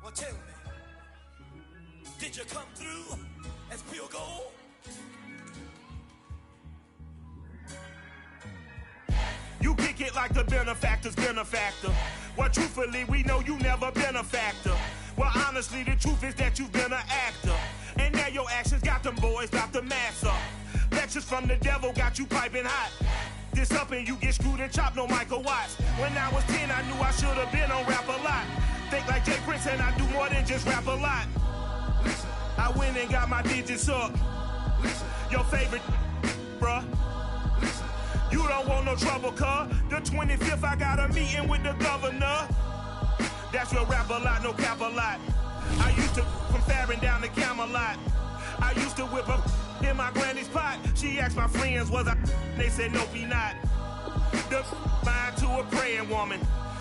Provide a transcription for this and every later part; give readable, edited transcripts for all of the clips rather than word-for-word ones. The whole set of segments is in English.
Well, tell me, did you come through as pure gold? You kick it like the benefactor's benefactor. Well, truthfully, we know you never been a factor. Well, honestly, the truth is that you've been an actor. And now your actions got them boys, got the mass up. Lectures from the devil got you piping hot. This up and you get screwed and chopped, no Michael Watts. When I was 10, I knew I should have been on rap a lot. Think like Jay Prince and I do more than just rap a lot. Listen, I went and got my digits up. Listen, your favorite, bruh. Listen, you don't want no trouble, cuz. The 25th, I got a meeting with the governor. That's real rap a lot, no cap a lot. I used to from Farron down to Camelot. I used to whip up in my granny's pot. She asked my friends, was I? They said, nope, he not. The mind to a praying woman.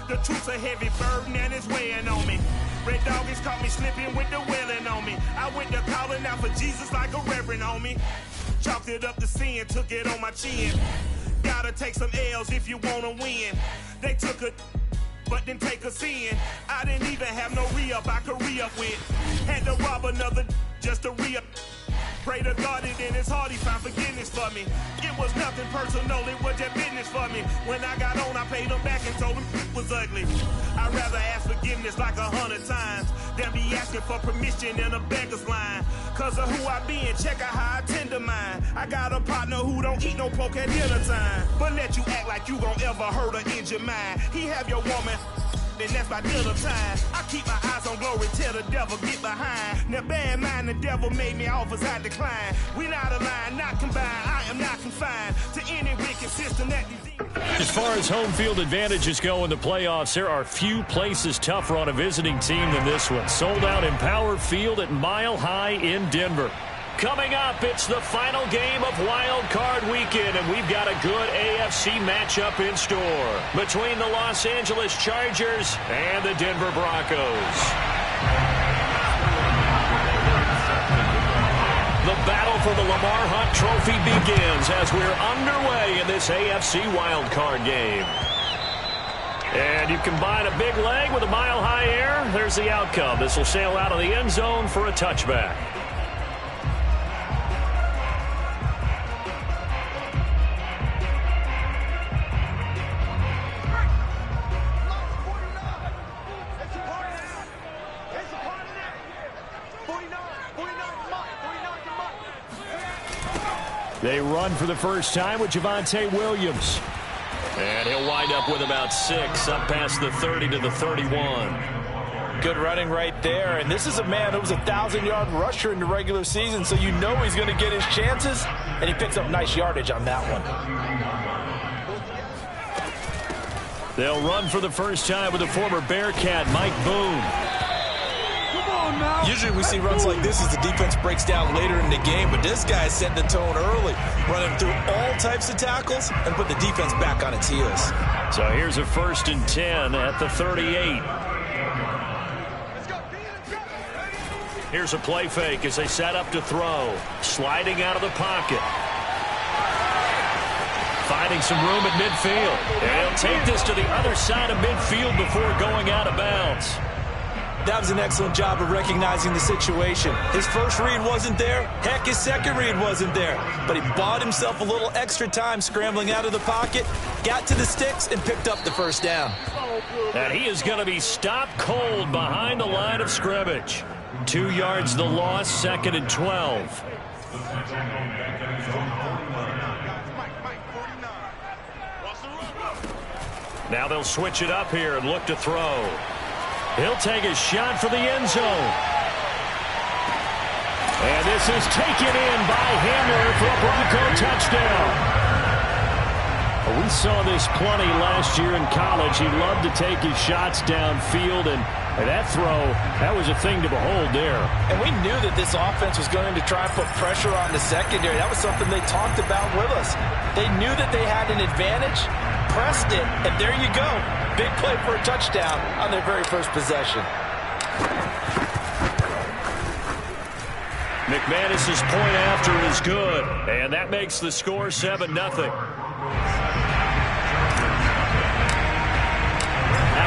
The truth's a heavy burden and it's weighing on me. Red Doggies caught me slipping with the wailing on me. I went to calling out for Jesus like a reverend on me. Chalked it up to sin, took it on my chin. Gotta take some L's if you wanna win. They took a but didn't take us in. I didn't even have no re-up I could re-up with. Had to rob another just to re-up. Pray to God and in his heart he found forgiveness for me. It was nothing personal, it was just business for me. When I got on, I paid him back and told him it was ugly. I'd rather ask forgiveness like 100 times than be asking for permission in a beggar's line. Cause of who I be and check out how I tend to mine. I got a partner who don't eat no pork at dinner time. But let you act like you gon' ever hurt or injure mine. He have your woman, and that's by dinner time. I keep my eyes on glory till the devil get behind. Now bear in mind the devil made me offers I decline. We not aligned, not combined. I am not confined to any wicked system that these. As far as home field advantages go in the playoffs, there are few places tougher on a visiting team than this one. Sold out in Power Field at Mile High in Denver. Coming up, it's the final game of Wild Card Weekend, and we've got a good AFC matchup in store between the Los Angeles Chargers and the Denver Broncos. The battle for the Lamar Hunt Trophy begins as we're underway in this AFC Wild Card game. And you combine a big leg with a mile-high air, there's the outcome. This will sail out of the end zone for a touchback. They run for the first time with Javonte Williams. And he'll wind up with about 6, up past the 30 to the 31. Good running right there. And this is a man who was a 1,000-yard rusher in the regular season, so you know he's going to get his chances. And he picks up nice yardage on that one. They'll run for the first time with the former Bearcat, Mike Boone. Usually we see runs like this as the defense breaks down later in the game, but this guy set the tone early, running through all types of tackles and put the defense back on its heels. So here's a 1st and 10 at the 38. Here's a play fake as they set up to throw. Sliding out of the pocket. Finding some room at midfield. And he'll take this to the other side of midfield before going out of bounds. That was an excellent job of recognizing the situation. His first read wasn't there. Heck, his second read wasn't there. But he bought himself a little extra time scrambling out of the pocket, got to the sticks, and picked up the first down. And he is going to be stopped cold behind the line of scrimmage. 2 yards the loss, 2nd and 12. Now they'll switch it up here and look to throw. He'll take a shot for the end zone. And this is taken in by Hamler for a Bronco touchdown. We saw this plenty last year in college. He loved to take his shots downfield, and that throw, that was a thing to behold there. And we knew that this offense was going to try and put pressure on the secondary. That was something they talked about with us. They knew that they had an advantage, pressed it, and there you go. Big play for a touchdown on their very first possession. McManus's point after is good, and that makes the score 7-0.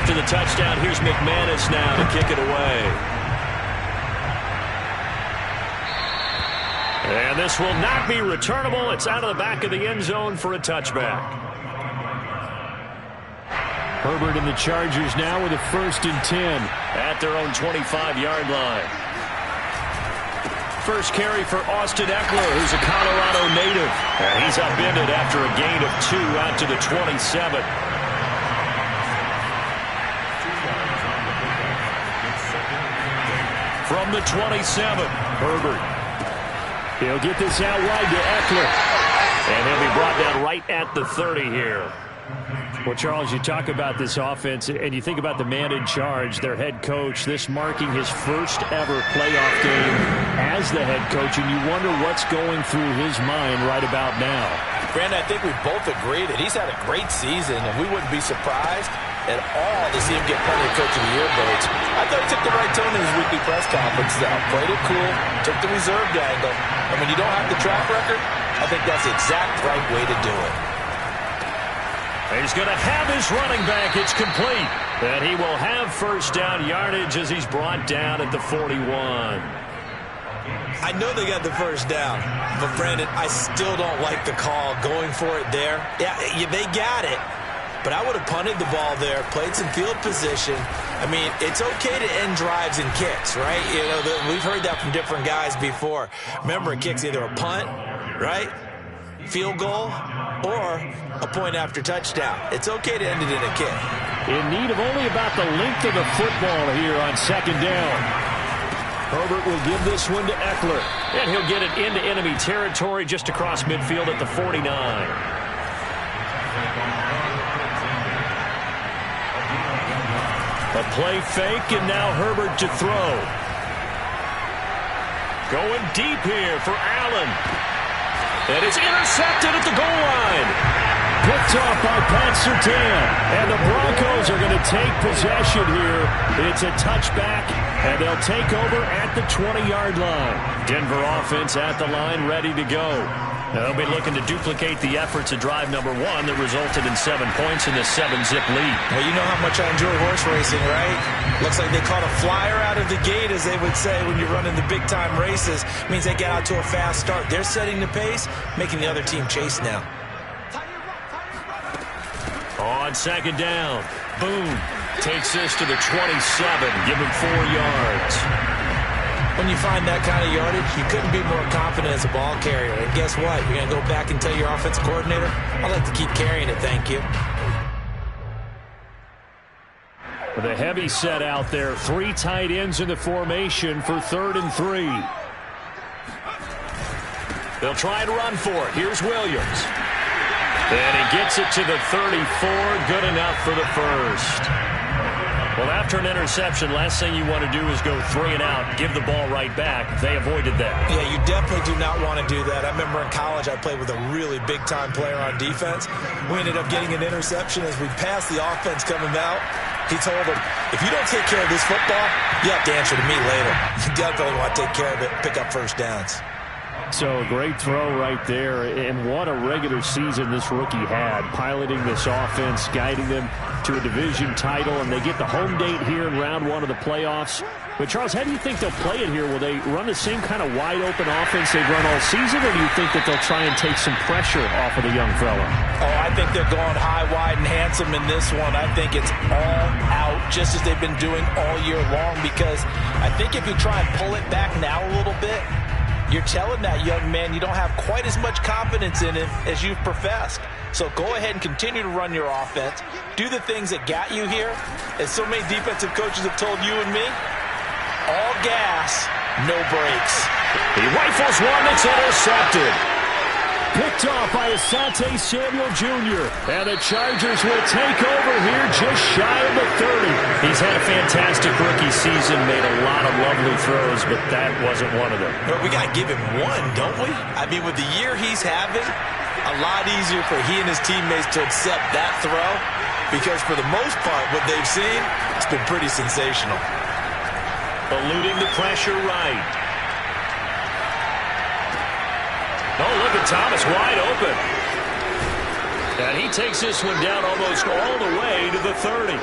after the touchdown. Here's McManus now to kick it away. And this will not be returnable. It's out of the back of the end zone for a touchback. Herbert and the Chargers now with a 1st and 10 at their own 25-yard line. First carry for Austin Eckler, who's a Colorado native. And he's upended after a gain of 2 out to the 27. From the 27, Herbert. He'll get this out wide to Eckler. And he'll be brought down right at the 30 here. Well, Charles, you talk about this offense, and you think about the man in charge, their head coach, this marking his first ever playoff game as the head coach, and you wonder what's going through his mind right about now. Brandon, I think we both agree that he's had a great season, and we wouldn't be surprised at all to see him get plenty of Coach of the Year votes. I thought he took the right tone in his weekly press conference, played it cool, took the reserved angle, and when you don't have the track record, I think that's the exact right way to do it. He's going to have his running back. It's complete. And he will have first down yardage as he's brought down at the 41. I know they got the first down, but Brandon, I still don't like the call going for it there. Yeah, they got it, but I would have punted the ball there, played some field position. I mean, it's okay to end drives and kicks, right? You know, we've heard that from different guys before. Remember, a kick's either a punt, right, field goal, or a point after touchdown. It's okay to end it in a kick. In need of only about the length of the football here on 2nd down. Herbert will give this one to Eckler. And he'll get it into enemy territory just across midfield at the 49. A play fake, and now Herbert to throw. Going deep here for Allen. And it's intercepted at the goal line. Picked off by Pat Surtain. And the Broncos are going to take possession here. It's a touchback, and they'll take over at the 20-yard line. Denver offense at the line, ready to go. They'll be looking to duplicate the efforts of drive number 1 that resulted in 7 points in this 7-zip lead. Well, you know how much I enjoy horse racing, right? Looks like they caught a flyer out of the gate, as they would say when you're running the big-time races. It means they get out to a fast start. They're setting the pace, making the other team chase now. On 2nd down, boom. Takes this to the 27. Give him 4 yards. When you find that kind of yardage, you couldn't be more confident as a ball carrier. And guess what? You're going to go back and tell your offensive coordinator, I'd like to keep carrying it, thank you. With a heavy set out there, 3 tight ends in the formation for 3rd and 3. They'll try and run for it. Here's Williams. And he gets it to the 34. Good enough for the first. Well, after an interception, last thing you want to do is go 3 and out, give the ball right back. They avoided that. Yeah, you definitely do not want to do that. I remember in college I played with a really big-time player on defense. We ended up getting an interception as we passed the offense coming out. He told him, if you don't take care of this football, you have to answer to me later. You definitely want to take care of it, pick up first downs. So a great throw right there, and what a regular season this rookie had, piloting this offense, guiding them to a division title, and they get the home date here in round 1 of the playoffs. But, Charles, how do you think they'll play it here? Will they run the same kind of wide-open offense they've run all season, or do you think that they'll try and take some pressure off of the young fella? Oh, I think they're going high, wide, and handsome in this one. I think it's all out, just as they've been doing all year long, because I think if you try and pull it back now a little bit, you're telling that young man you don't have quite as much confidence in him as you've professed. So go ahead and continue to run your offense. Do the things that got you here. As so many defensive coaches have told you and me, all gas, no brakes. He rifles one that's intercepted. Picked off by Asante Samuel Jr. And the Chargers will take over here just shy of the 30. He's had a fantastic rookie season, made a lot of lovely throws, but that wasn't one of them. But we got to give him one, don't we? I mean, with the year he's having, a lot easier for he and his teammates to accept that throw, because for the most part, what they've seen, it's been pretty sensational. Eluding the pressure right. Oh, look at Thomas wide open. And he takes this one down almost all the way to the 30.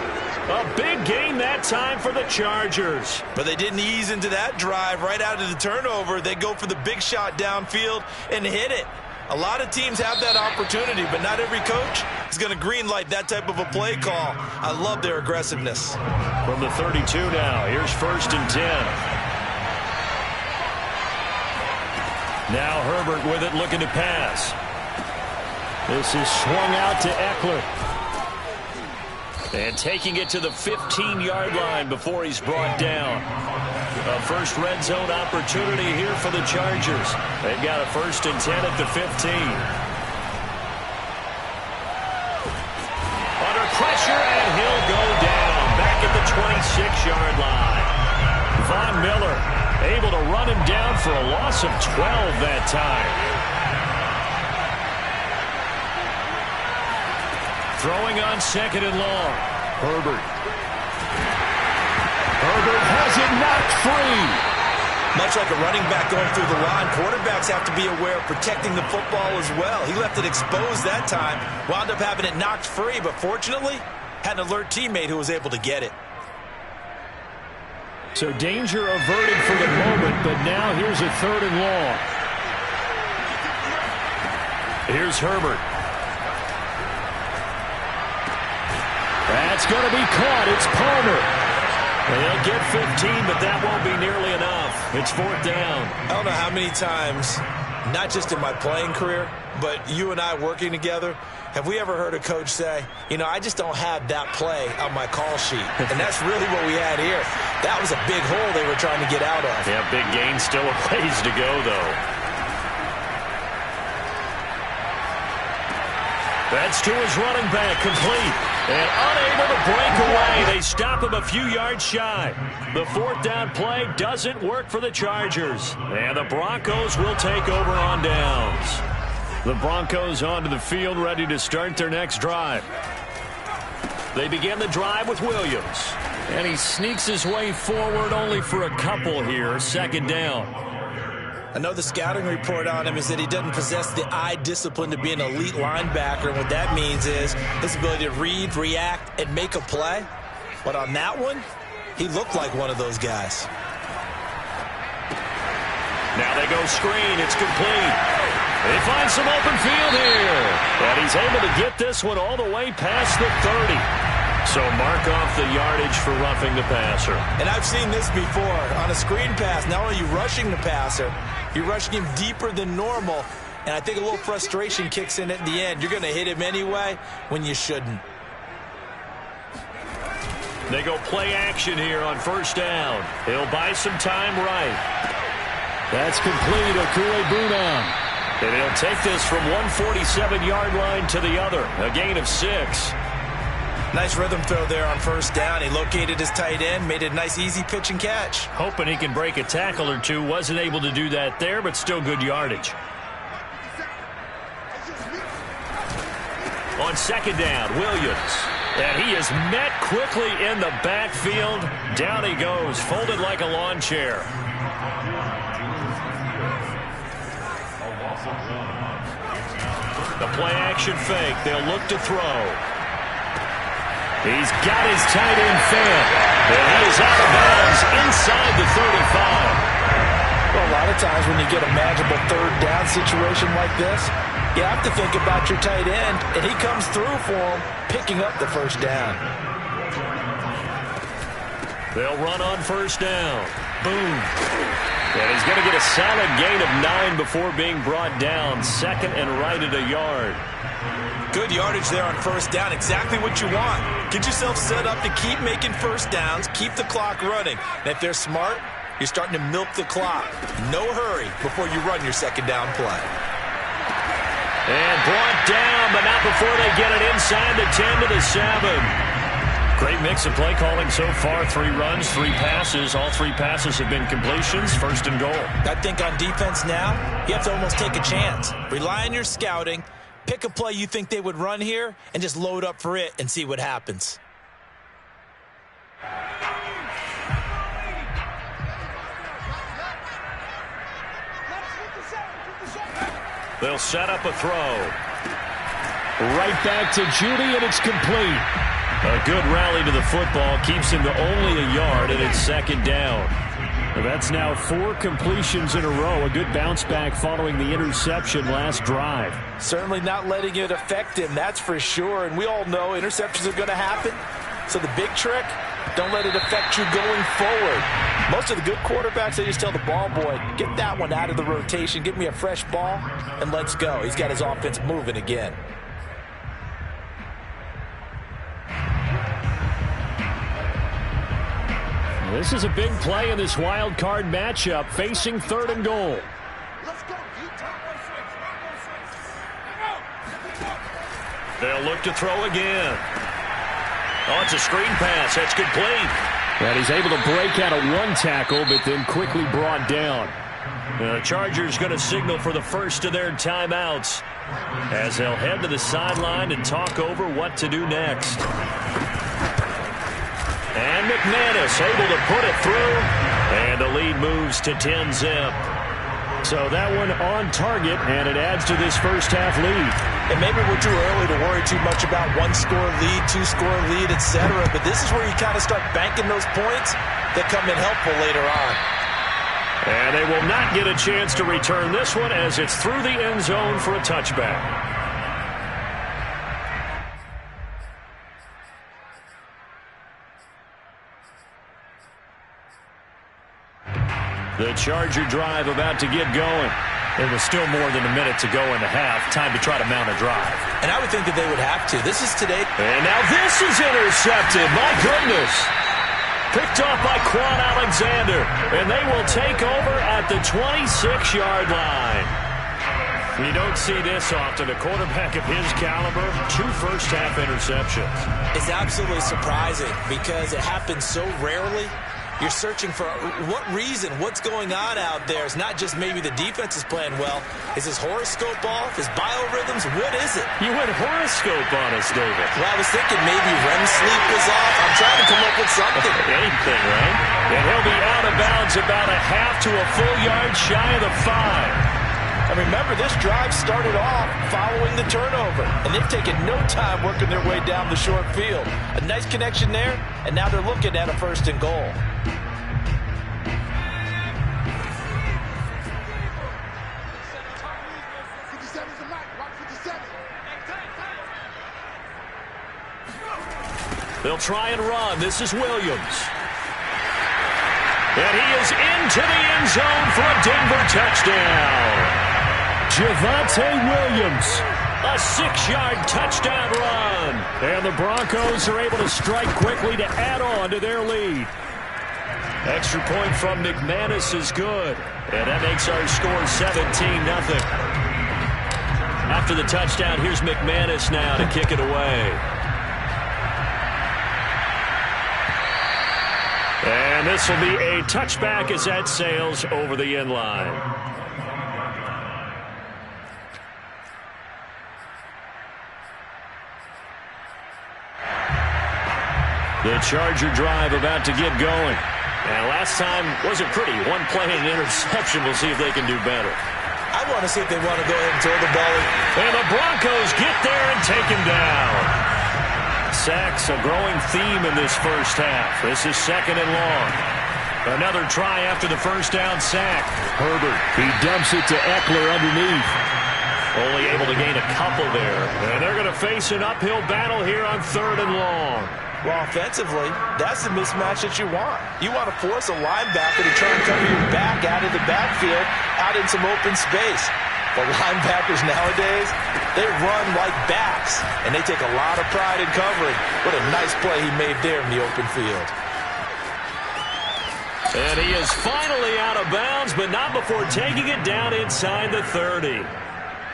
A big gain that time for the Chargers. But they didn't ease into that drive right out of the turnover. They go for the big shot downfield and hit it. A lot of teams have that opportunity, but not every coach is going to greenlight that type of a play call. I love their aggressiveness. From the 32 now, here's 1st and 10. Now Herbert with it, looking to pass. This is swung out to Eckler. And taking it to the 15-yard line before he's brought down. A first red zone opportunity here for the Chargers. They've got a 1st and 10 at the 15. Under pressure, and he'll go down. Back at the 26-yard line. Von Miller able to run him down for a loss of 12 that time. Throwing on 2nd and long. Herbert. Herbert has it knocked free. Much like a running back going through the line, quarterbacks have to be aware of protecting the football as well. He left it exposed that time, wound up having it knocked free, but fortunately, had an alert teammate who was able to get it. So danger averted for the moment, but now here's a 3rd and long. Here's Herbert. That's going to be caught. It's Palmer. They'll get 15, but that won't be nearly enough. It's 4th down. I don't know how many times, not just in my playing career, but you and I working together, have we ever heard a coach say, you know, I just don't have that play on my call sheet. And that's really what we had here. That was a big hole they were trying to get out of. Yeah, big gain, still a ways to go, though. That's to his running back, complete. And unable to break away. They stop him a few yards shy. The 4th down play doesn't work for the Chargers. And the Broncos will take over on downs. The Broncos onto the field, ready to start their next drive. They begin the drive with Williams. And he sneaks his way forward only for a couple here. 2nd down. I know the scouting report on him is that he doesn't possess the eye discipline to be an elite linebacker. And what that means is his ability to read, react, and make a play. But on that one, he looked like one of those guys. Now they go screen. It's complete. They find some open field here. And he's able to get this one all the way past the 30. So mark off the yardage for roughing the passer. And I've seen this before. On a screen pass, not only are you rushing the passer, you're rushing him deeper than normal. And I think a little frustration kicks in at the end. You're going to hit him anyway when you shouldn't. They go play action here on 1st down. He'll buy some time right. That's complete. Okure-Bunam. And he'll take this from 147-yard line to the other. A gain of 6. Nice rhythm throw there on 1st down. He located his tight end, made a nice easy pitch and catch. Hoping he can break a tackle or two. Wasn't able to do that there, but still good yardage. On 2nd down, Williams. And he is met quickly in the backfield. Down he goes, folded like a lawn chair. The play action fake. They'll look to throw. He's got his tight end fan. And he is out of bounds inside the 35. Well, a lot of times when you get a manageable 3rd down situation like this, you have to think about your tight end, and he comes through for him, picking up the 1st down. They'll run on 1st down. Boom. And he's going to get a solid gain of 9 before being brought down. 2nd and right at a yard. Good yardage there on 1st down. Exactly what you want. Get yourself set up to keep making 1st downs, keep the clock running. And if they're smart, you're starting to milk the clock. No hurry before you run your 2nd down play. And brought down, but not before they get it inside the 10 to the 7. Great mix of play calling so far. 3 runs, 3 passes. All 3 passes have been completions. 1st and goal. I think on defense now, you have to almost take a chance. Rely on your scouting. Pick a play you think they would run here and just load up for it and see what happens. They'll set up a throw. Right back to Judy, and it's complete. A good rally to the football keeps him to only a yard, and it's second down. That's now 4 completions in a row. A good bounce back following the interception last drive. Certainly not letting it affect him, that's for sure. And we all know interceptions are going to happen. So the big trick, don't let it affect you going forward. Most of the good quarterbacks, they just tell the ball boy, get that one out of the rotation, give me a fresh ball, and let's go. He's got his offense moving again. This is a big play in this wild card matchup, facing 3rd and goal. They'll look to throw again. Oh, it's a screen pass. That's complete. And he's able to break out of 1 tackle, but then quickly brought down. The Chargers going to signal for the first of their timeouts as they'll head to the sideline and talk over what to do next. And McManus able to put it through, and the lead moves to 10-zip. So that one on target, and it adds to this first half lead. And maybe we're too early to worry too much about 1-score lead, 2-score lead, etc. But this is where you kind of start banking those points that come in helpful later on. And they will not get a chance to return this one as it's through the end zone for a touchback. The Charger drive about to get going. There was still more than a minute to go in the half. Time to try to mount a drive. And I would think that they would have to. This is today. And now this is intercepted. My goodness. Picked off by Quan Alexander. And they will take over at the 26-yard line. You don't see this often. A quarterback of his caliber, 2 first-half interceptions. It's absolutely surprising because it happens so rarely. You're searching for what reason, what's going on out there. It's not just maybe the defense is playing well. Is his horoscope off? His biorhythms? What is it? You went horoscope on us, David. Well, I was thinking maybe REM sleep was off. I'm trying to come up with something. Anything, right? And he'll be out of bounds about a half to a full yard shy of the 5. And remember, this drive started off following the turnover. And they've taken no time working their way down the short field. A nice connection there, and now they're looking at a 1st and goal. They'll try and run. This is Williams. And he is into the end zone for a Denver touchdown. Javonte Williams, a 6-yard touchdown run. And the Broncos are able to strike quickly to add on to their lead. Extra point from McManus is good. And that makes our score 17-0. After the touchdown, here's McManus now to kick it away. And this will be a touchback as that sails over the end line. The Charger drive about to get going. And last time wasn't pretty. 1 play and an interception. We'll see if they can do better. I want to see if they want to go ahead and throw the ball. And the Broncos get there and take him down. Sacks, a growing theme in this first half. This is 2nd and long. Another try after the first down sack. Herbert, he dumps it to Eckler underneath. Only able to gain a couple there. And they're going to face an uphill battle here on 3rd and long. Well, offensively, that's the mismatch that you want. You want to force a linebacker to try and cover your back out of the backfield, out in some open space. The linebackers nowadays, they run like backs, and they take a lot of pride in covering. What a nice play he made there in the open field. And he is finally out of bounds, but not before taking it down inside the 30.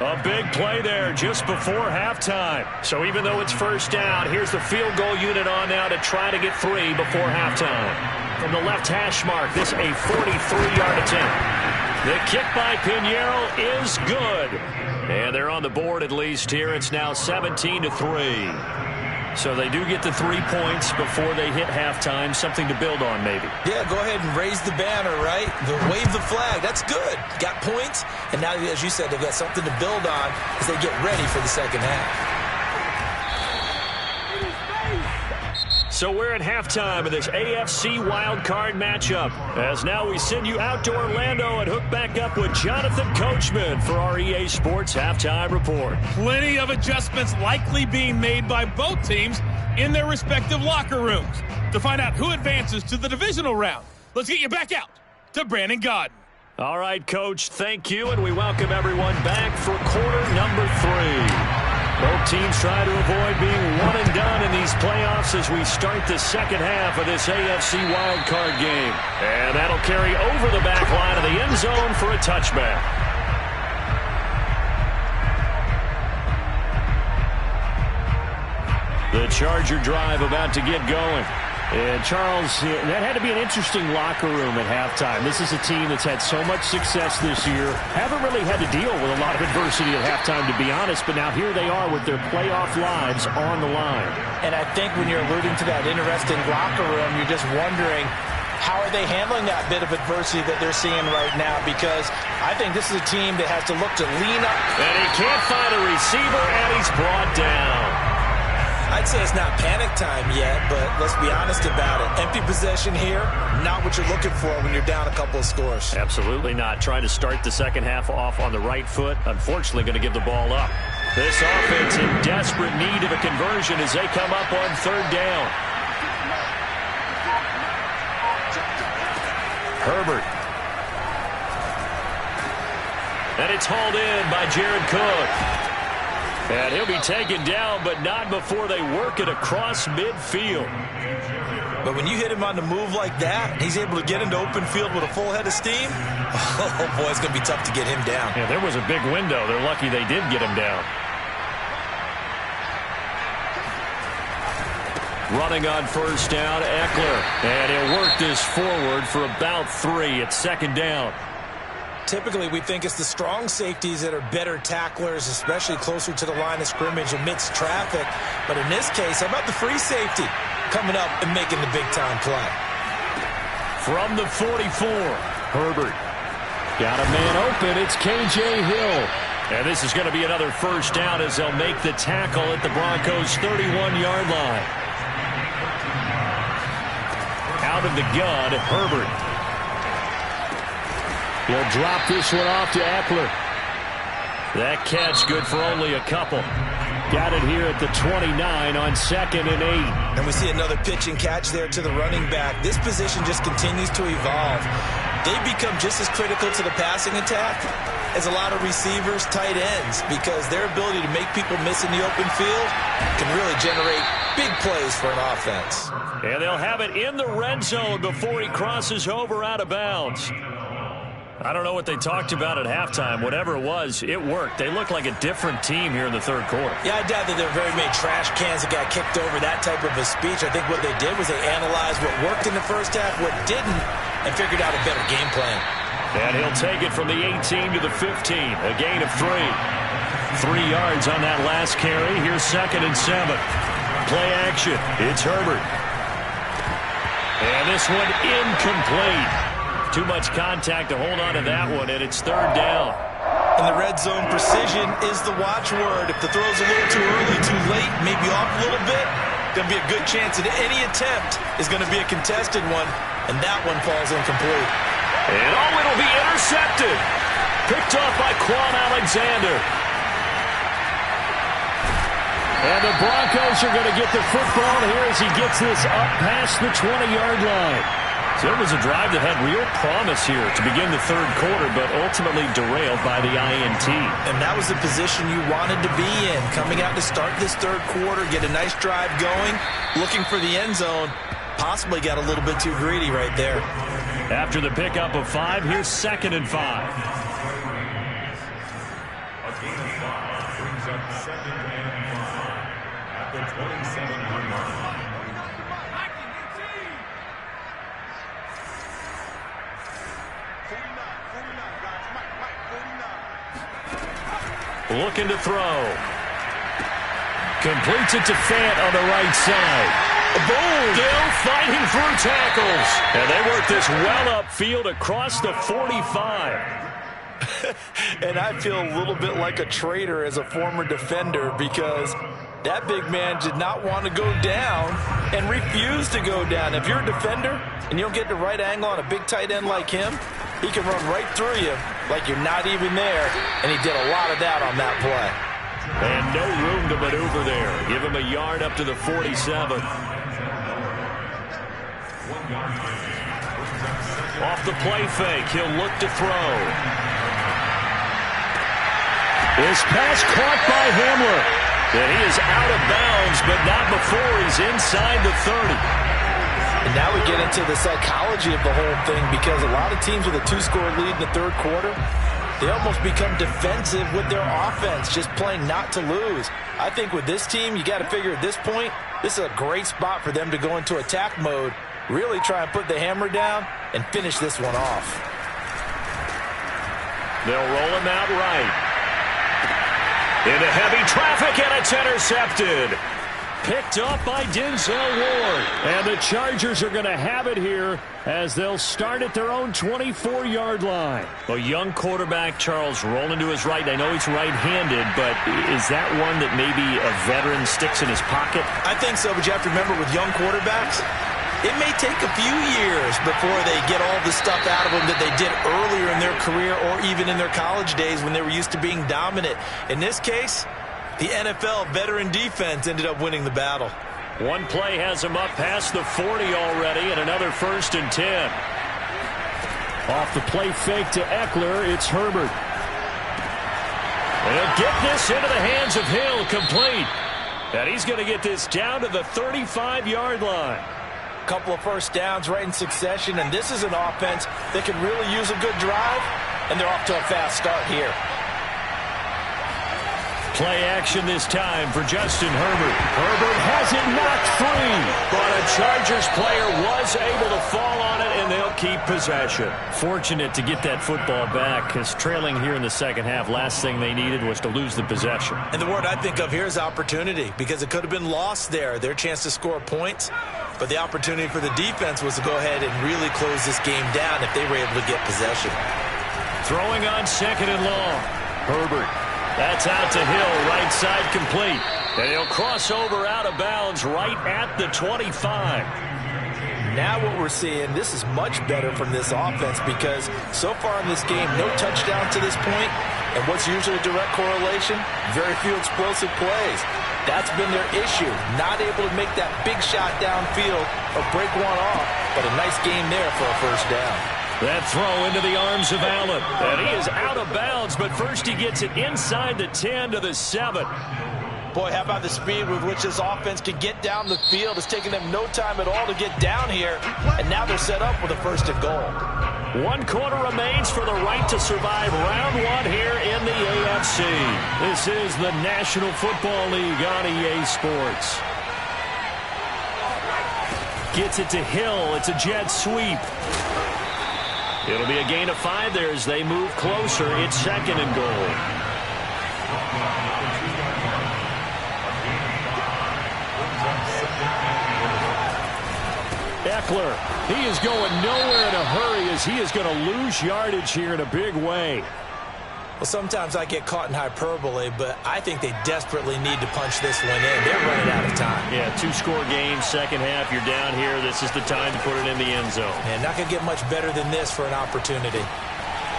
A big play there just before halftime. So even though it's first down, here's the field goal unit on now to try to get 3 before halftime. From the left hash mark, this a 43-yard attempt. The kick by Pinheiro is good. And they're on the board at least here. It's now 17-3. So they do get the 3 points before they hit halftime. Something to build on, maybe. Yeah, go ahead and raise the banner, right? Wave the flag. That's good. Got points. And now, as you said, they've got something to build on as they get ready for the second half. So we're at halftime of this AFC wildcard matchup. As now we send you out to Orlando and hook back up with Jonathan Coachman for our EA Sports Halftime Report. Plenty of adjustments likely being made by both teams in their respective locker rooms. To find out who advances to the divisional round, let's get you back out to Brandon Gaudin. All right, Coach, thank you, and we welcome everyone back for quarter number 3. Both teams try to avoid being one and done in these playoffs as we start the second half of this AFC wildcard game. And that'll carry over the back line of the end zone for a touchback. The Charger drive about to get going. And, Charles, that had to be an interesting locker room at halftime. This is a team that's had so much success this year. Haven't really had to deal with a lot of adversity at halftime, to be honest. But now here they are with their playoff lives on the line. And I think when you're alluding to that interesting locker room, you're just wondering, how are they handling that bit of adversity that they're seeing right now? Because I think this is a team that has to look to lean up. And he can't find a receiver, and he's brought down. I'd say it's not panic time yet, but let's be honest about it. Empty possession here, not what you're looking for when you're down a couple of scores. Absolutely not. Trying to start the second half off on the right foot. Unfortunately, going to give the ball up. This offense in desperate need of a conversion as they come up on third down. Herbert. And it's hauled in by Jared Cook. And he'll be taken down, but not before they work it across midfield. But when you hit him on the move like that, and he's able to get into open field with a full head of steam, oh boy, it's going to be tough to get him down. Yeah, there was a big window. They're lucky they did get him down. Running on first down, Eckler. And he'll work this forward for about 3 at second down. Typically, we think it's the strong safeties that are better tacklers, especially closer to the line of scrimmage amidst traffic. But in this case, how about the free safety coming up and making the big-time play? From the 44, Herbert. Got a man open. It's K.J. Hill. And this is going to be another first down as they'll make the tackle at the Broncos' 31-yard line. Out of the gun, Herbert. He'll drop this one off to Eckler. That catch good for only a couple. Got it here at the 29 on 2nd and 8. And we see another pitch and catch there to the running back. This position just continues to evolve. They become just as critical to the passing attack as a lot of receivers, tight ends, because their ability to make people miss in the open field can really generate big plays for an offense. And they'll have it in the red zone before he crosses over out of bounds. I don't know what they talked about at halftime. Whatever it was, it worked. They look like a different team here in the third quarter. Yeah, I doubt that there were very many trash cans that got kicked over, that type of a speech. I think what they did was they analyzed what worked in the first half, what didn't, and figured out a better game plan. And he'll take it from the 18 to the 15, a gain of 3. 3 yards on that last carry. Here's 2nd and 7. Play action. It's Herbert. And this one incomplete. Too much contact to hold on to that one, and it's third down. In the red zone, precision is the watchword. If the throw's a little too early, too late, maybe off a little bit, going to be a good chance that any attempt is going to be a contested one, and that one falls incomplete. And it'll be intercepted. Picked off by Quan Alexander. And the Broncos are going to get the football here as he gets this up past the 20-yard line. So it was a drive that had real promise here to begin the third quarter, but ultimately derailed by the INT. And that was the position you wanted to be in. Coming out to start this third quarter, get a nice drive going, looking for the end zone. Possibly got a little bit too greedy right there. After the pickup of 5, here's 2nd and 5. A gain of 5 brings up 2nd and 5 at the 27-yard line. Looking to throw. Completes it to Fant on the right side. Boom! Still fighting through tackles. And they work this well upfield across the 45. And I feel a little bit like a traitor as a former defender because that big man did not want to go down and refused to go down. If you're a defender and you don't get the right angle on a big tight end like him, he can run right through you like you're not even there, and he did a lot of that on that play. And no room to maneuver there. Give him a yard up to the 47. Off the play fake, he'll look to throw. This pass caught by Hamler. And he is out of bounds, but not before he's inside the 30. And now we get into the psychology of the whole thing because a lot of teams with a 2-score lead in the third quarter, they almost become defensive with their offense, just playing not to lose. I think with this team, you got to figure at this point, this is a great spot for them to go into attack mode, really try and put the hammer down and finish this one off. They'll roll him out right. Into heavy traffic, and it's intercepted. Picked up by Denzel Ward. And the Chargers are going to have it here as they'll start at their own 24-yard line. A young quarterback, Charles, rolling to his right. I know he's right-handed, but is that one that maybe a veteran sticks in his pocket? I think so, but you have to remember with young quarterbacks, it may take a few years before they get all the stuff out of them that they did earlier in their career or even in their college days when they were used to being dominant. In this case, the NFL veteran defense ended up winning the battle. One play has him up past the 40 already, and another 1st and 10. Off the play fake to Eckler, it's Herbert. And he'll get this into the hands of Hill, complete. And he's going to get this down to the 35-yard line. Couple of first downs right in succession, and this is an offense that can really use a good drive, and they're off to a fast start here. Play action this time for Justin Herbert. Herbert has it knocked free, but a Chargers player was able to fall on it, and they'll keep possession. Fortunate to get that football back, because trailing here in the second half, last thing they needed was to lose the possession. And the word I think of here is opportunity, because it could have been lost there, their chance to score points. But the opportunity for the defense was to go ahead and really close this game down if they were able to get possession. Throwing on 2nd and long. Herbert. That's out to Hill, right side complete. And he'll cross over out of bounds right at the 25. Now what we're seeing, this is much better from this offense because so far in this game, no touchdown to this point. And what's usually a direct correlation? Very few explosive plays. That's been their issue. Not able to make that big shot downfield or break one off. But a nice game there for a first down. That throw into the arms of Allen. And he is out of bounds, but first he gets it inside the 10 to the 7. Boy, how about the speed with which this offense can get down the field? It's taken them no time at all to get down here. And now they're set up with a 1st and goal. 1 quarter remains for the right to survive round 1 here in the AFC. This is the National Football League on EA Sports. Gets it to Hill. It's a jet sweep. It'll be a gain of 5 there as they move closer. It's 2nd and goal. Eckler, he is going nowhere in a hurry as he is going to lose yardage here in a big way. Well, sometimes I get caught in hyperbole, but I think they desperately need to punch this one in. They're running out of time. Yeah, 2-score game, second half, you're down here. This is the time to put it in the end zone. And not going to get much better than this for an opportunity.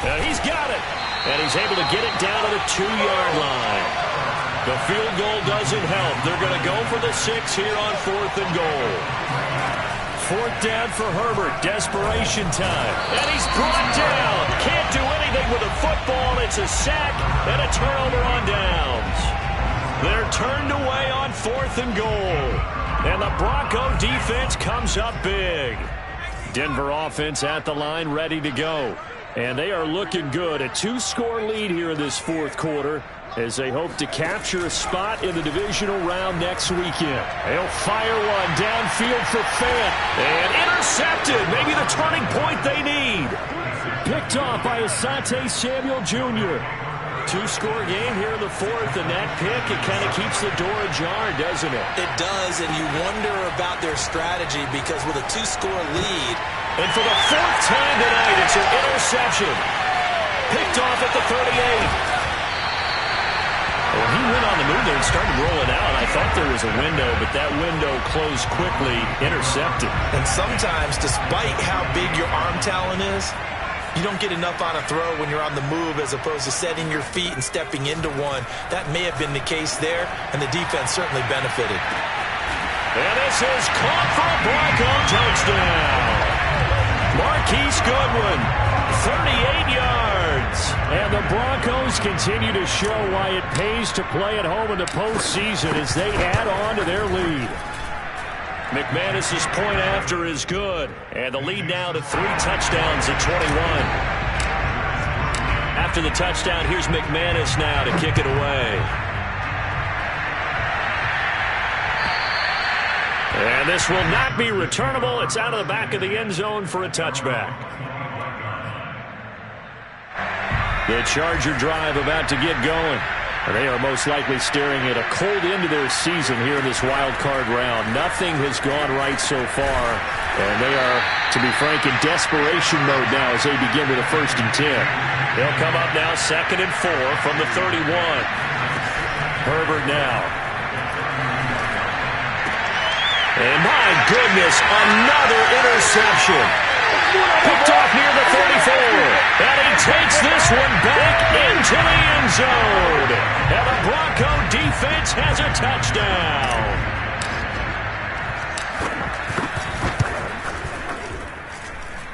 And he's got it. And he's able to get it down to the 2-yard line. The field goal doesn't help. They're going to go for the 6 here on 4th and goal. 4th down for Herbert. Desperation time. And he's brought down. Can't do anything with a football. It's a sack and a turnover on downs. They're turned away on 4th and goal. And the Bronco defense comes up big. Denver offense at the line, ready to go. And they are looking good. A 2-score lead here in this 4th quarter as they hope to capture a spot in the divisional round next weekend. They'll fire one downfield for Fant. And intercepted. Maybe the turning point they need. Picked off by Asante Samuel Jr. 2-score game here in the 4th, and that pick, it kind of keeps the door ajar, doesn't it? It does, and you wonder about their strategy because with a 2-score lead. And for the 4th time tonight, it's an interception. Picked off at the 38. Well, he went on the move there and started rolling out. I thought there was a window, but that window closed quickly, intercepted. And sometimes, despite how big your arm talent is, you don't get enough on a throw when you're on the move as opposed to setting your feet and stepping into one. That may have been the case there, and the defense certainly benefited. And this is caught for a Bronco touchdown. Marquise Goodwin, 38 yards. And the Broncos continue to show why it pays to play at home in the postseason as they add on to their lead. McManus's point after is good. And the lead now to 3 touchdowns at 21. After the touchdown, here's McManus now to kick it away. And this will not be returnable. It's out of the back of the end zone for a touchback. The Charger drive about to get going. They are most likely staring at a cold end to their season here in this wild card round. Nothing has gone right so far. And they are, to be frank, in desperation mode now as they begin with a 1st and 10. They'll come up now 2nd and 4 from the 31. Herbert now. And my goodness, another interception. Picked off near the 34. And he takes this one back into the end zone. And the Bronco defense has a touchdown.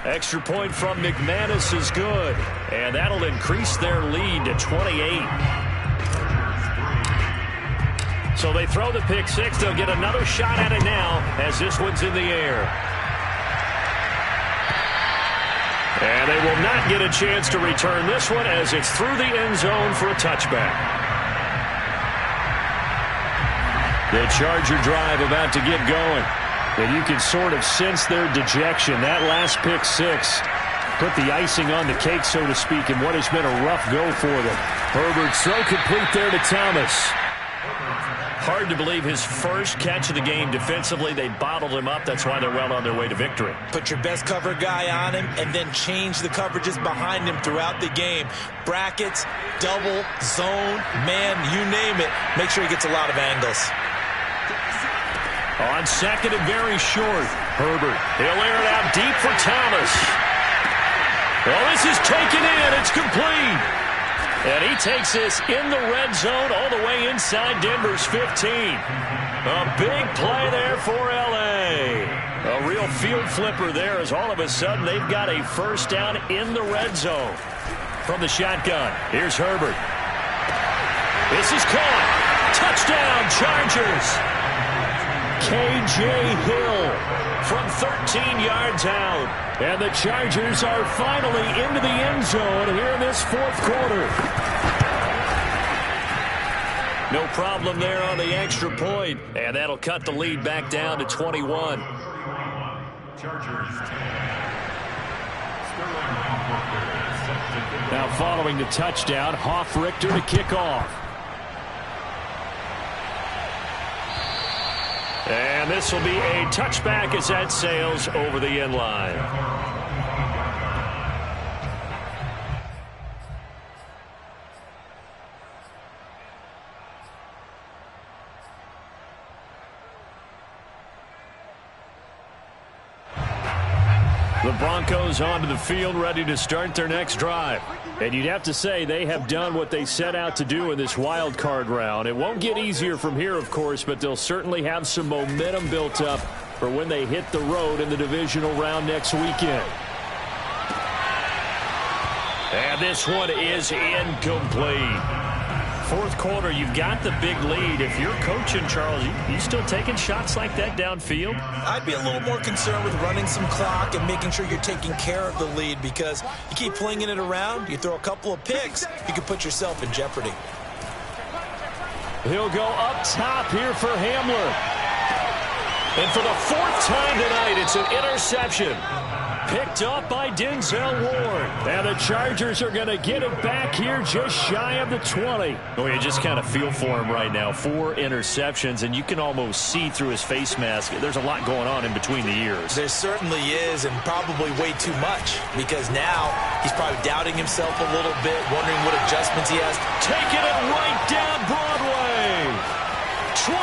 Extra point from McManus is good. And that'll increase their lead to 28. So they throw the pick 6. They'll get another shot at it now as this one's in the air. And they will not get a chance to return this one as it's through the end zone for a touchback. The Charger drive about to get going. And you can sort of sense their dejection. That last pick 6 put the icing on the cake, so to speak, in what has been a rough go for them. Herbert's throw complete there to Thomas. Hard to believe his first catch of the game defensively. They bottled him up. That's why they're well on their way to victory. Put your best cover guy on him and then change the coverages behind him throughout the game. Brackets, double, zone, man, you name it. Make sure he gets a lot of angles. On 2nd and very short, Herbert. He'll air it out deep for Thomas. Well, this is taken in. It's complete. And he takes this in the red zone all the way inside Denver's 15. A big play there for L.A. A real field flipper there as all of a sudden they've got a 1st down in the red zone. From the shotgun, here's Herbert. This is caught. Touchdown, Chargers. K.J. Hill from 13 yards out. And the Chargers are finally into the end zone here in this 4th quarter. No problem there on the extra point. And that'll cut the lead back down to 21. Now following the touchdown, Hoff-Richter to kick off. And this will be a touchback as that sails over the end line. The Broncos onto the field ready to start their next drive. And you'd have to say they have done what they set out to do in this wild card round. It won't get easier from here, of course, but they'll certainly have some momentum built up for when they hit the road in the divisional round next weekend. And this one is incomplete. 4th quarter, you've got the big lead. If you're coaching, Charles, you still taking shots like that downfield? I'd be a little more concerned with running some clock and making sure you're taking care of the lead, because you keep flinging it around, you throw a couple of picks, you can put yourself in jeopardy. He'll go up top here for Hamler. And for the 4th time tonight, it's an interception. Picked up by Denzel Ward. And the Chargers are going to get it back here just shy of the 20. Oh, you just kind of feel for him right now. 4 interceptions, and you can almost see through his face mask. There's a lot going on in between the ears. There certainly is, and probably way too much, because now he's probably doubting himself a little bit, wondering what adjustments he has. Taking it right down Broadway. 20,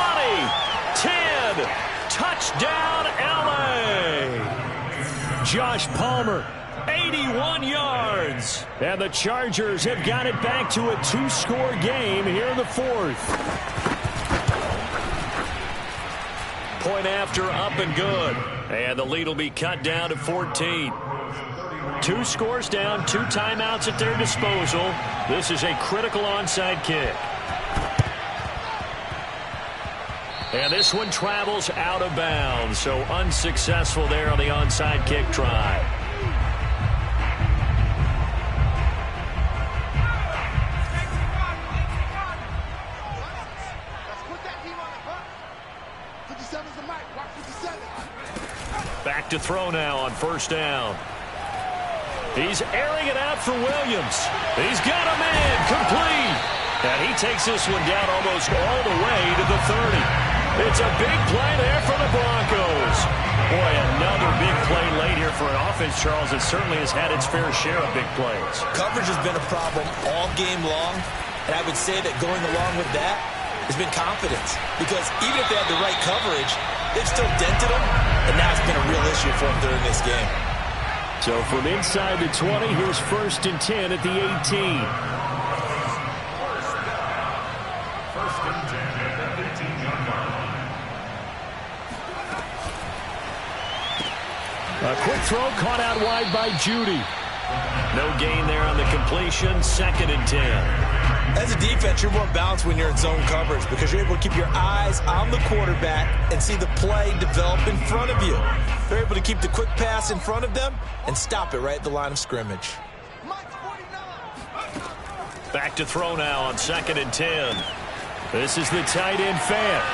10, touchdown LA. Josh Palmer, 81 yards. And the Chargers have got it back to a 2-score game here in the 4th. Point after, up and good. And the lead will be cut down to 14. 2 scores down, 2 timeouts at their disposal. This is a critical onside kick. And this one travels out of bounds, so unsuccessful there on the onside kick try. Back to throw now on 1st down. He's airing it out for Williams. He's got a man, complete. And he takes this one down almost all the way to the 30. It's a big play there for the Broncos. Boy, another big play late here for an offense, Charles, that certainly has had its fair share of big plays. Coverage has been a problem all game long, and I would say that going along with that has been confidence. Because even if they had the right coverage, they've still dented them, and now it's been a real issue for them during this game. So from inside the 20, here's 1st and 10 at the 18. A quick throw caught out wide by Judy. No gain there on the completion. 2nd and 10. As a defense, you're more balanced when you're in zone coverage because you're able to keep your eyes on the quarterback and see the play develop in front of you. They're able to keep the quick pass in front of them and stop it right at the line of scrimmage. Back to throw now on 2nd and 10. This is the tight end Fant.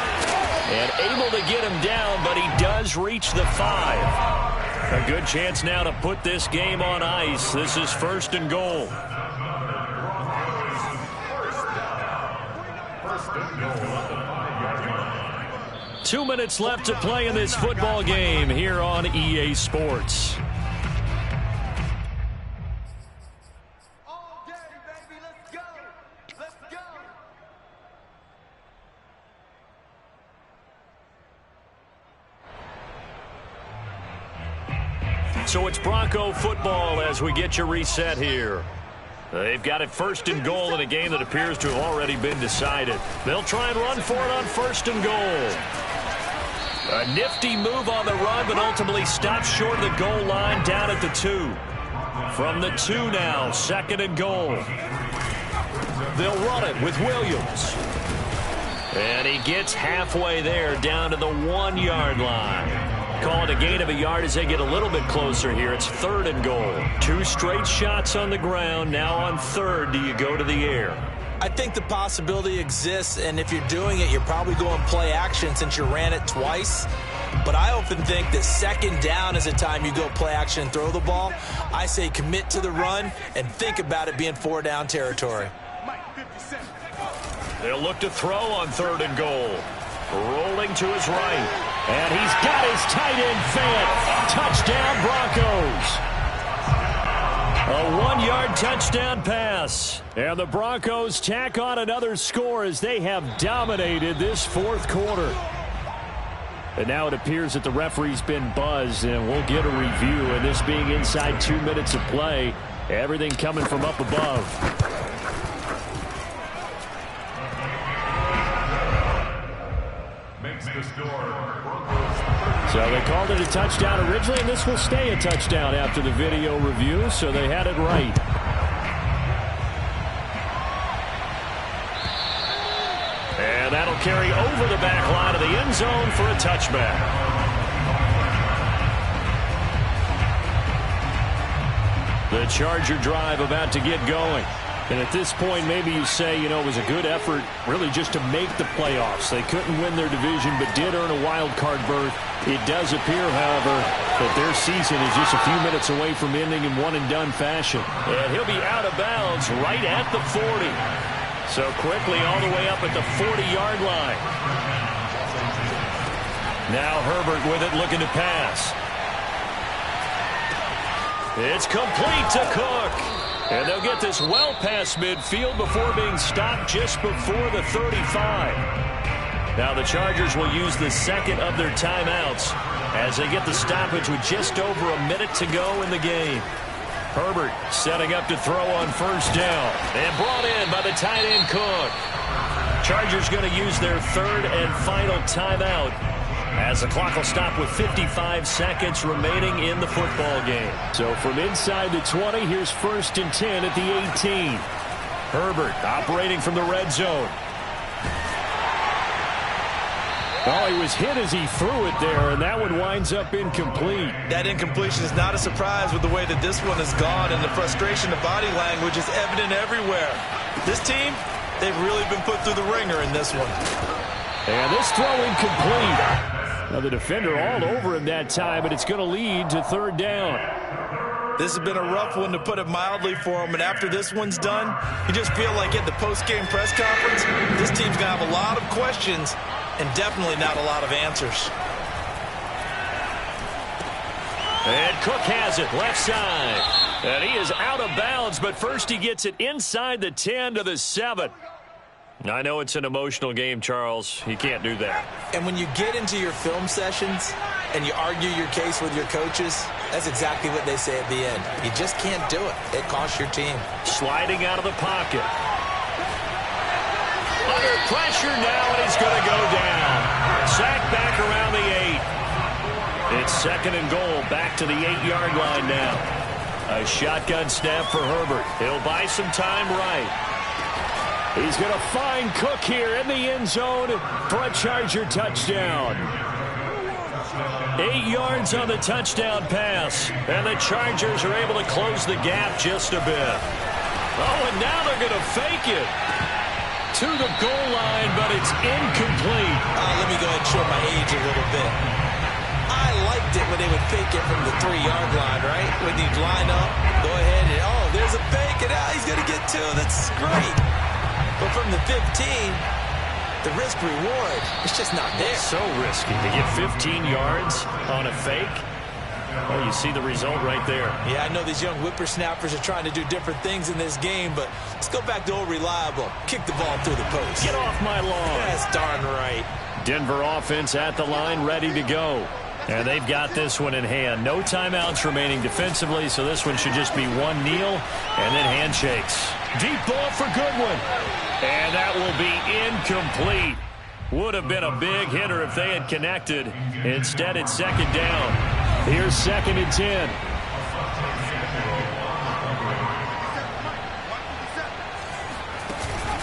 And able to get him down, but he does reach the 5. A good chance now to put this game on ice. This is 1st and goal. 2 minutes left to play in this football game here on EA Sports. So it's Bronco football as we get you reset here. They've got it 1st and goal in a game that appears to have already been decided. They'll try and run for it on 1st and goal. A nifty move on the run, but ultimately stops short of the goal line down at the 2. From the 2 now, 2nd and goal. They'll run it with Williams. And he gets halfway there down to the 1-yard line. Call it a gain of a yard as they get a little bit closer here. It's 3rd and goal. 2 straight shots on the ground. Now on 3rd, do you go to the air? I think the possibility exists, and if you're doing it, you're probably going play action since you ran it twice. But I often think that 2nd down is the time you go play action and throw the ball. I say commit to the run and think about it being 4-down territory. They'll look to throw on 3rd and goal. Rolling to his right. And he's got his tight end Fant. Touchdown Broncos. A 1-yard touchdown pass. And the Broncos tack on another score as they have dominated this 4th quarter. And now it appears that the referee's been buzzed, and we'll get a review. And this being inside 2 minutes of play, everything coming from up above. So they called it a touchdown originally, and this will stay a touchdown after the video review, so they had it right. And that'll carry over the back line of the end zone for a touchback. The Charger drive about to get going. And at this point, maybe you say, it was a good effort really just to make the playoffs. They couldn't win their division but did earn a wild card berth. It does appear, however, that their season is just a few minutes away from ending in one-and-done fashion. And he'll be out of bounds right at the 40. So quickly all the way up at the 40-yard line. Now Herbert with it, looking to pass. It's complete to Cook. And they'll get this well past midfield before being stopped just before the 35. Now the Chargers will use the second of their timeouts as they get the stoppage with just over a minute to go in the game. Herbert setting up to throw on first down. And brought in by the tight end Cook. Chargers going to use their third and final timeout as the clock will stop with 55 seconds remaining in the football game. So from inside the 20, here's 1st and 10 at the 18. Herbert operating from the red zone. Oh, he was hit as he threw it there, and that one winds up incomplete. That incompletion is not a surprise with the way that this one has gone, and the frustration of body language is evident everywhere. This team, they've really been put through the ringer in this one. And this throw incomplete. Now the defender all over him that time, but it's going to lead to 3rd down. This has been a rough one, to put it mildly, for him. And after this one's done, you just feel like at the post-game press conference, this team's going to have a lot of questions and definitely not a lot of answers. And Cook has it left side. And he is out of bounds, but first he gets it inside the 10 to the 7. I know it's an emotional game, Charles. You can't do that. And when you get into your film sessions and you argue your case with your coaches, that's exactly what they say at the end. You just can't do it. It costs your team. Sliding out of the pocket. Under pressure now, and he's going to go down. Sacked back around the 8. It's 2nd and goal, back to the 8-yard line now. A shotgun snap for Herbert. He'll buy some time right. He's going to find Cook here in the end zone for a Charger touchdown. 8 yards on the touchdown pass, and the Chargers are able to close the gap just a bit. Oh, and now they're going to fake it to the goal line, but it's incomplete. Let me go ahead and show my age a little bit. I liked it when they would fake it from the 3-yard line, right? When you'd line up, go ahead and, there's a fake, and now he's going to get 2. That's great. But from the 15, the risk-reward, it's just not there. It's so risky to get 15 yards on a fake. Well, you see the result right there. Yeah, I know these young whippersnappers are trying to do different things in this game, but let's go back to old reliable. Kick the ball through the post. Get off my lawn. That's darn right. Denver offense at the line, ready to go. And they've got this one in hand. No timeouts remaining defensively, so this one should just be one kneel and then handshakes. Deep ball for Goodwin. And that will be incomplete. Would have been a big hitter if they had connected. Instead, it's 2nd down. Here's 2nd and 10.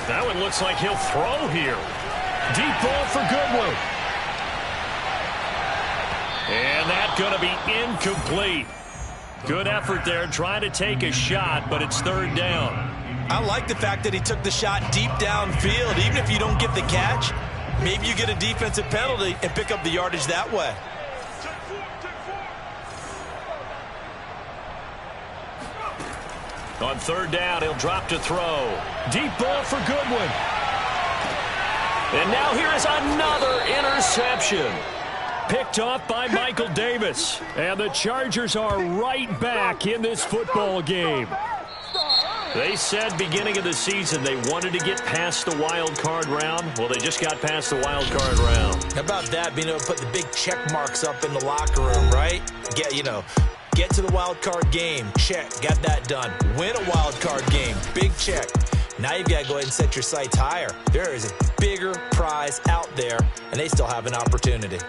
That one looks like he'll throw here. Deep ball for Goodwin. And that's going to be incomplete. Good effort there, trying to take a shot, but it's 3rd down. I like the fact that he took the shot deep downfield. Even if you don't get the catch, maybe you get a defensive penalty and pick up the yardage that way. On 3rd down, he'll drop to throw. Deep ball for Goodwin. And now here is another interception. Picked off by Michael Davis. And the Chargers are right back in this football game. They said beginning of the season they wanted to get past the wild card round. Well, they just got past the wild card round. How about that, being able to put the big check marks up in the locker room, right? Get to the wild card game. Check. Got that done. Win a wild card game. Big check. Now you've got to go ahead and set your sights higher. There is a bigger prize out there, and they still have an opportunity.